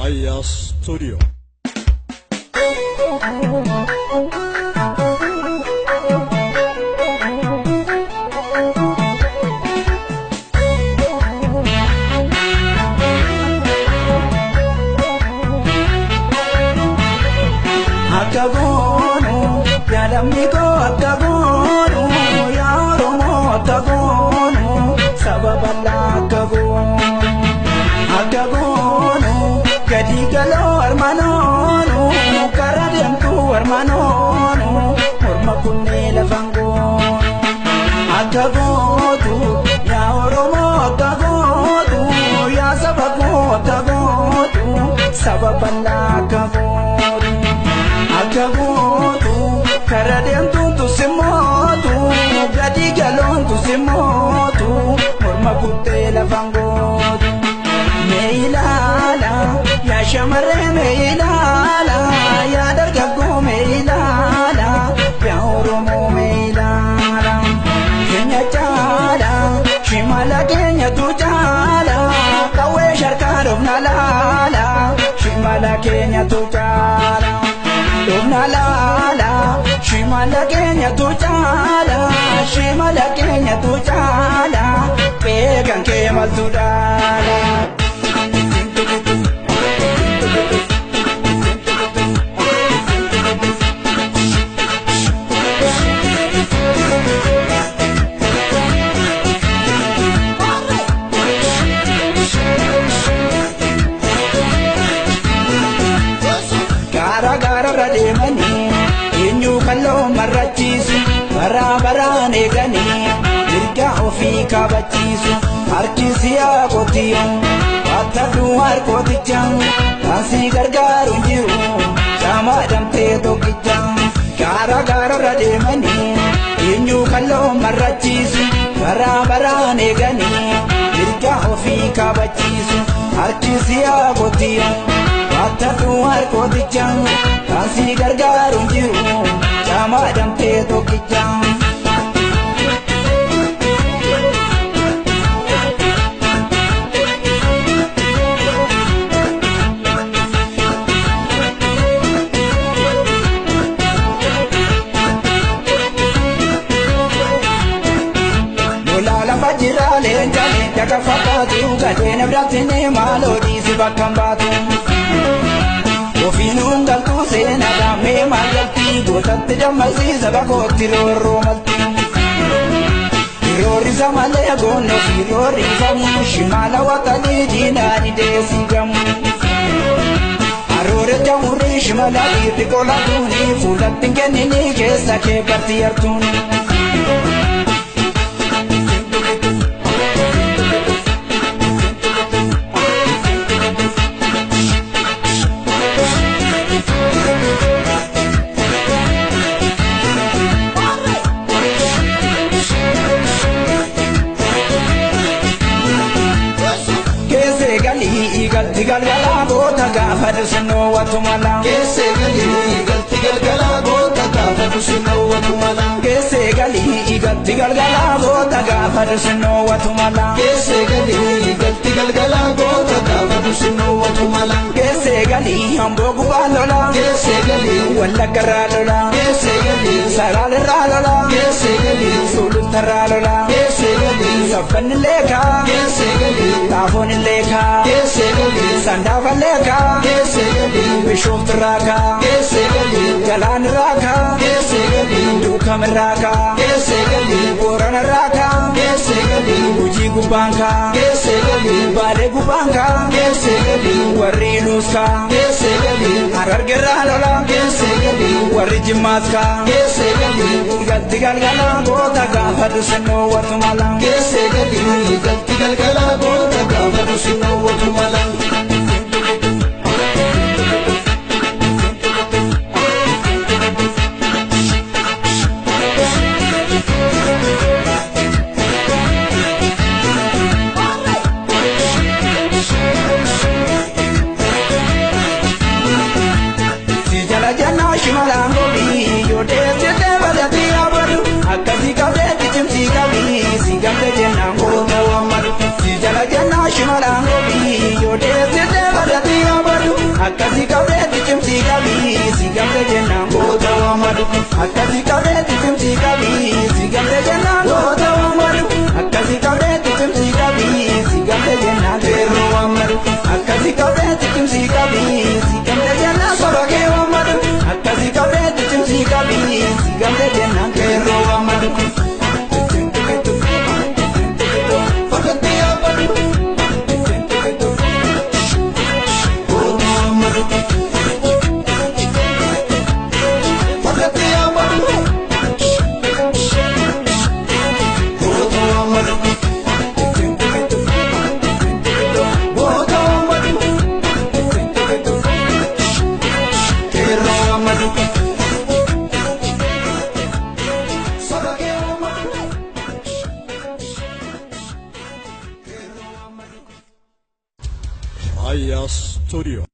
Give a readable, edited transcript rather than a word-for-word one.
Aya Studio. Akagonu, ya lamiko akagonu, ya oromo akagonu, sababala akagonu. Akagonu, kadigalo armanonu, karadiantu armanonu, orma kunne lafangonu. Akagotu, ya oromo akagotu, ya sababu akagotu, sababala akagonu. Akagotu, karadiantu tusemotu, gadigalon tusemotu, orma kunne lafangonu. Meilala, ya shamare meilala, ya dargago meilala, ya oromo meilala. Kenya chala, shimala Kenya tu chala, kawe sharka domnalala, shimala Kenya tu chala. Domnalala, shimala Kenya tu chala, shimala Kenya tu chala, pegan kemal tu dala. Demani, inyu kallo marrachisu, bara negani, dirga ofi kabachisu, harkisiya kotiyo, atadu harkotichang, asi gargaru jiru, sama damte tokichang, gara demani, inyu kallo marrachisu, bara negani, dirga ofi kabachisu, harkisiya kotiyo. Atatu harkotichang, kasi gargaru jiru, sama damte tokichang. Mulala bajira lenjale, jaga fakatu, gadena bratine malodi sibakambatu. Ofiinun galtuu seenaa mee maal galtii gootatti dammaqsii saba kootti roorroo maltii. Roorrisa malee goonoo fi roorrifamu shimaala watanii diinaan ideesii gamu. Aroore jamurrii shimala dhiirri qolatuuni fuulatti hin kennini keessa kee bartii hartuuni. Galti galgala goota gaafa dhusinoo watumala. Geesse galii galti galgala goota gaafa dhusinoo watumala. Geesse galii galti galgala goota gaafa dhusinoo watumala. Geesse galii galti galgala goota gaafa dhusinoo watumala. Geesse galii hamboo gubaa lola. Geesse galii wallaggarraa lola. Geesse galii saraalirraa lola. Geesse galii sulultarraa lola. Geesse galii sabbanni leekaa. Geesse galii xaafoon leekaa. Geesse galii sandafa leekaa. Geesse galii bishooftu raakaa. Geesse galii galaan raakaa. Geesse galii duukam raakaa. Geesse galii boorana raakaa. Geesse galii hojii gubbaankaa. Geesse galii baalee gubbaankaa. Geesse galii warri nuuskaa. Geesse galii harargerraa lola. Geesse galii warri jimmaaskaa. Geesse galii galti galgala goota gaafa dhusinoo watumala. Geesse galii galti galgala goota gaafa dhusinoo watumala. Shimalango bi yo de te balati abadu akasi kabe kichimsi kabi sigambe jenango mawamadu si jala jana shimalango bi yo de te balati abadu akkasi qabdeetti cimsii qabii si gamte jennaan goota waamadu akkasi qabdeetti cimsii qabii si gamte jennaan goota waamadu akkasi qabdeetti cimsii qabii si gamte jennaan qeerroo waamadu akkasi qabdeetti cimsii qabii si gamte jennaan saba kee waamadu akkasi qabdeetti cimsii qabii si gamte jennaan qeerroo waamadu. Aya Studio.